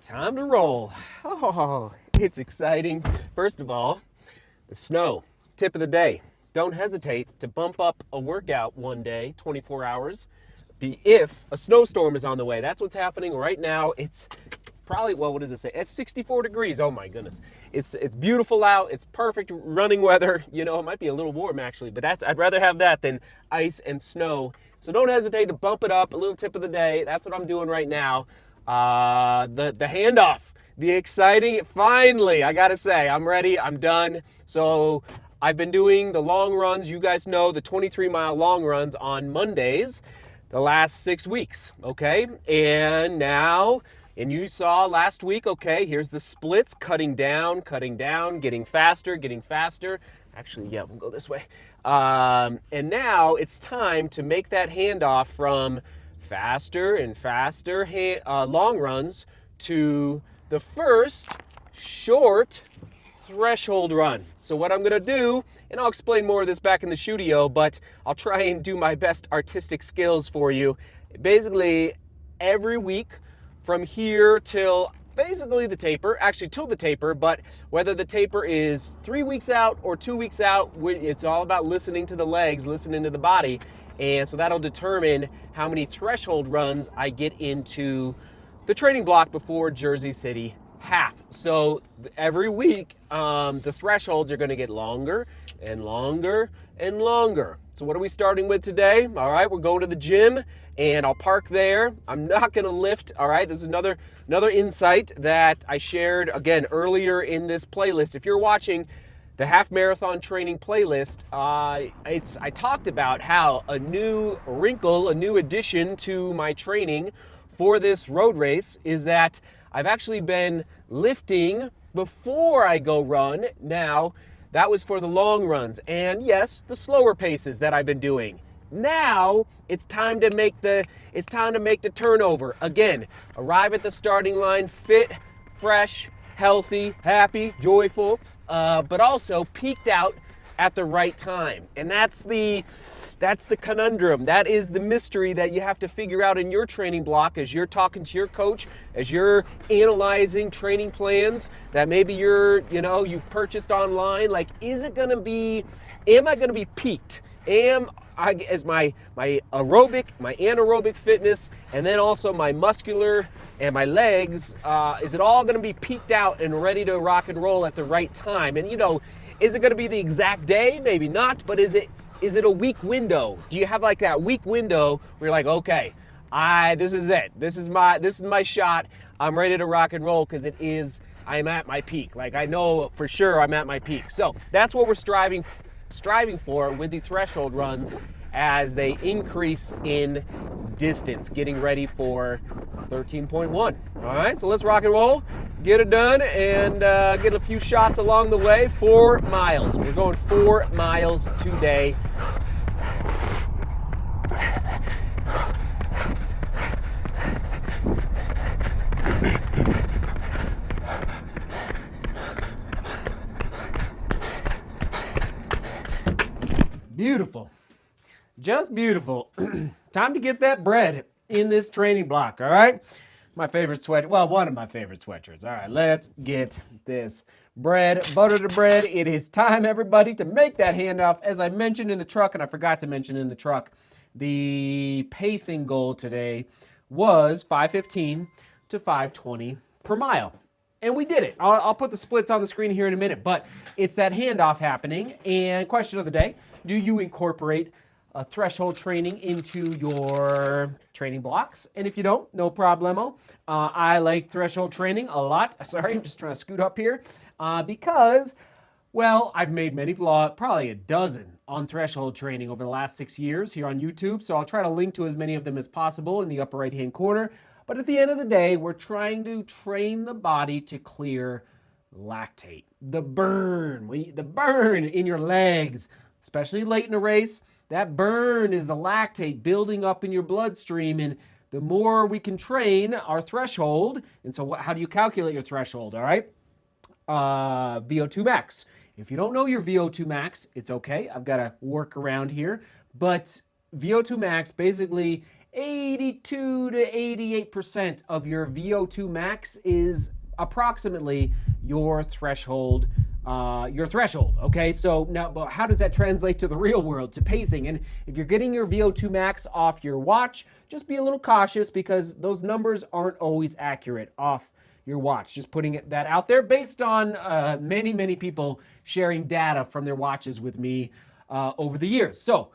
Time to roll. Oh, it's exciting. First of all, the snow. Tip of the day. Don't hesitate to bump up a workout one day, 24 hours, if a snowstorm is on the way. That's what's happening right now. It's probably, well, what does it say? It's 64 degrees. Oh my goodness. It's beautiful out. It's perfect running weather. You know, it might be a little warm actually, but I'd rather have that than ice and snow. So don't hesitate to bump it up. A little tip of the day. That's what I'm doing right now. The handoff, the exciting, finally, I gotta say, I'm ready, I'm done. So I've been doing the long runs, you guys know, the 23-mile long runs on Mondays the last 6 weeks, okay? And now, and you saw last week, okay, here's the splits, cutting down, getting faster. Actually, yeah, we'll go this way. And now it's time to make that handoff from faster and faster long runs to the first short threshold run. So what I'm gonna do, and I'll explain more of this back in the studio, but I'll try and do my best artistic skills for you. Basically, every week from here till basically the taper, actually till the taper, but whether the taper is 3 weeks out or 2 weeks out, it's all about listening to the legs, listening to the body. And so that'll determine how many threshold runs I get into the training block before Jersey City half. So every week, the thresholds are gonna get longer and longer and longer. So what are we starting with today? All right, we're going to the gym and I'll park there. I'm not gonna lift, all right? This is another insight that I shared, again, earlier in this playlist. If you're watching the half marathon training playlist, I talked about how a new wrinkle, a new addition to my training for this road race is that I've actually been lifting before I go run. Now, that was for the long runs and yes, the slower paces that I've been doing. Now it's time to make the turnover. Again, arrive at the starting line fit, fresh, healthy, happy, joyful, but also peaked out at the right time. And that's the conundrum. That is the mystery that you have to figure out in your training block as you're talking to your coach, as you're analyzing training plans that maybe you've purchased online. Like, am I gonna be peaked? As my aerobic, my anaerobic fitness, and then also my muscular and my legs, is it all gonna be peaked out and ready to rock and roll at the right time? And is it gonna be the exact day? Maybe not, but is it a week window? Do you have like that week window where you're like, okay, this is it. This is my shot. I'm ready to rock and roll because I'm at my peak. Like, I know for sure I'm at my peak. So that's what we're striving for with the threshold runs as they increase in distance, getting ready for 13.1. All right, so let's rock and roll, get it done, and get a few shots along the way. 4 miles. We're going 4 miles today. Beautiful. Just beautiful. Time to get that bread in this training block, all right? My favorite sweater, well, one of my favorite sweatshirts. All right, let's get this bread, butter to bread. It is time, everybody, to make that handoff. As I mentioned in the truck, and I forgot to mention in the truck, the pacing goal today was 5:15 to 5:20 per mile. And we did it. I'll put the splits on the screen here in a minute, but it's that handoff happening. And question of the day, do you incorporate threshold training into your training blocks? And if you don't, no problemo. I like threshold training a lot. Sorry, I'm just trying to scoot up here because, well, I've made many vlogs, probably a dozen on threshold training over the last 6 years here on YouTube. So I'll try to link to as many of them as possible in the upper right-hand corner. But at the end of the day, we're trying to train the body to clear lactate, the burn in your legs, especially late in a race. That burn is the lactate building up in your bloodstream, and the more we can train our threshold, and so how do you calculate your threshold, all right? VO2 max. If you don't know your VO2 max, it's okay. I've got a workaround here, but VO2 max basically 82 to 88% of your VO2 max is approximately your threshold. Okay? So now, but how does that translate to the real world, to pacing? And if you're getting your VO2 max off your watch, just be a little cautious because those numbers aren't always accurate off your watch. Just putting that out there based on many people sharing data from their watches with me over the years. So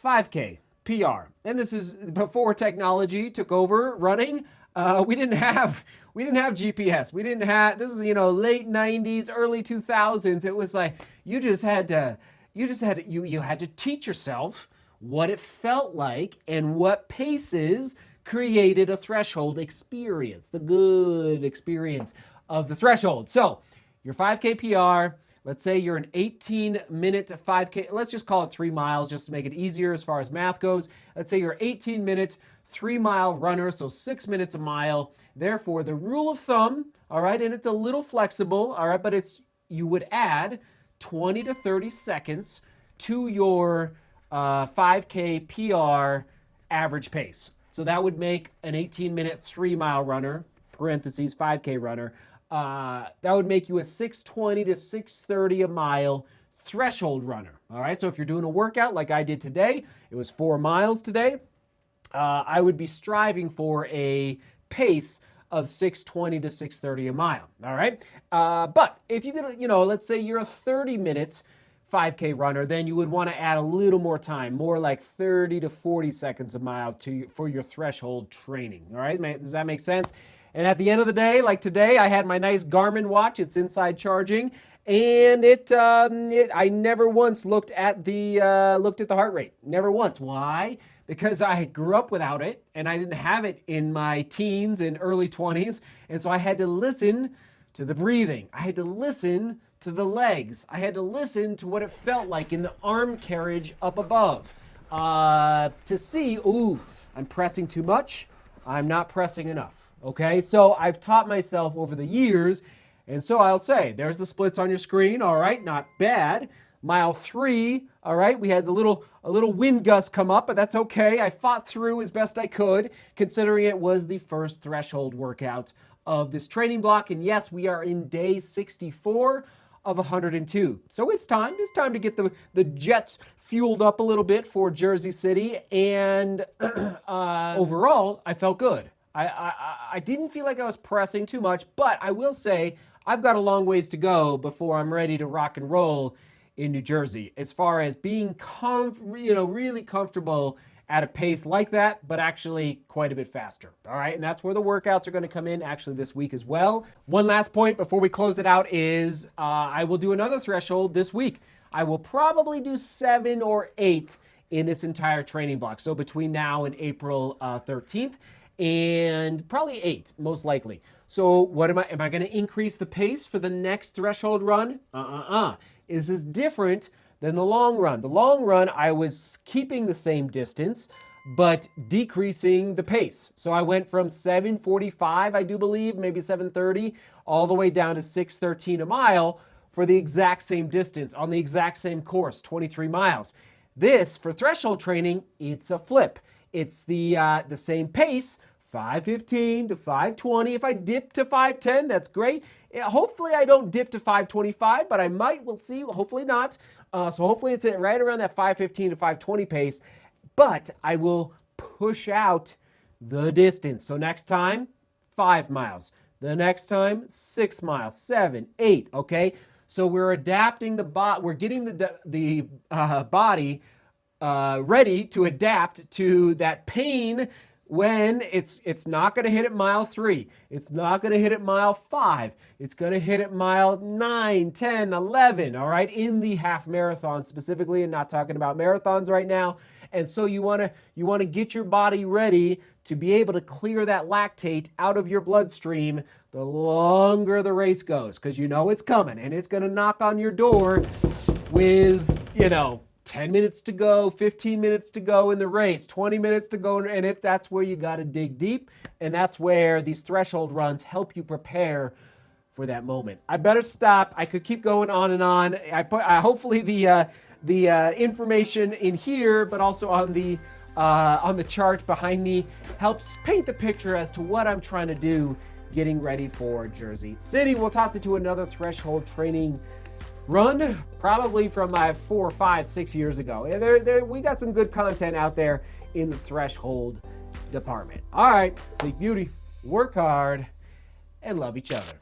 5K PR, and this is before technology took over running. We didn't have GPS. We didn't have, this is, late 90s, early 2000s. It was like you had to teach yourself what it felt like and what paces created a threshold experience, the good experience of the threshold. So your 5K PR, let's say you're an 18-minute 5K, let's just call it 3 miles just to make it easier as far as math goes. Let's say you're 18-minute 3-mile runner, so 6 minutes a mile. Therefore, the rule of thumb, all right, and it's a little flexible, all right, but you would add 20 to 30 seconds to your 5K PR average pace. So that would make an 18-minute 3-mile runner, parentheses 5K runner, that would make you a 6:20 to 6:30 a mile threshold runner. All right, so if you're doing a workout like I did today, it was 4 miles today, I would be striving for a pace of 6:20 to 6:30 a mile. All right, but if you get, let's say you're a 30-minute 5K runner, then you would want to add a little more time, more like 30 to 40 seconds a mile for your threshold training. All right, does that make sense? And at the end of the day, like today, I had my nice Garmin watch. It's inside charging, and I never once looked at the heart rate. Never once. Why? Because I grew up without it, and I didn't have it in my teens and early 20s, and so I had to listen to the breathing. I had to listen to the legs. I had to listen to what it felt like in the arm carriage up above to see, I'm pressing too much. I'm not pressing enough. Okay, so I've taught myself over the years, and so I'll say, there's the splits on your screen, all right, not bad. Mile 3, all right, we had a little wind gust come up, but that's okay. I fought through as best I could, considering it was the first threshold workout of this training block, and yes, we are in day 64 of 102. So it's time to get the jets fueled up a little bit for Jersey City, and overall, I felt good. I didn't feel like I was pressing too much, but I will say I've got a long ways to go before I'm ready to rock and roll in New Jersey as far as being really comfortable at a pace like that, but actually quite a bit faster. All right, and that's where the workouts are going to come in actually this week as well. One last point before we close it out is I will do another threshold this week. I will probably do 7 or 8 in this entire training block. So between now and April 13th. And probably 8, most likely. So what am I going to increase the pace for the next threshold run? This is different than the long run. The long run, I was keeping the same distance, but decreasing the pace. So I went from 7:45, I do believe, maybe 7:30, all the way down to 6:13 a mile for the exact same distance on the exact same course, 23 miles. This, for threshold training, it's a flip. It's the same pace, 5:15 to 5:20. If I dip to 5:10, that's great. Hopefully I don't dip to 5:25, but I might. We'll see. Hopefully not. So hopefully it's right around that 5:15 to 5:20 pace. But I will push out the distance. So next time, 5 miles. The next time, 6 miles, 7, 8. Okay. So we're adapting we're getting the body ready to adapt to that pain when it's not going to hit at mile 3. It's not going to hit at mile 5. It's going to hit at mile 9, 10, 11, all right, in the half marathon specifically, and not talking about marathons right now. And so you want to get your body ready to be able to clear that lactate out of your bloodstream the longer the race goes, because it's coming, and it's going to knock on your door with, 10 minutes to go, 15 minutes to go in the race, 20 minutes to go, and that's where you got to dig deep, and that's where these threshold runs help you prepare for that moment. I better stop. I could keep going on and on. hopefully the information in here, but also on the on the chart behind me helps paint the picture as to what I'm trying to do getting ready for Jersey City. We'll toss it to another threshold training run, probably from my 4, 5, 6 years ago. We got some good content out there in the threshold department. All right, Sleep Beauty, work hard, and love each other.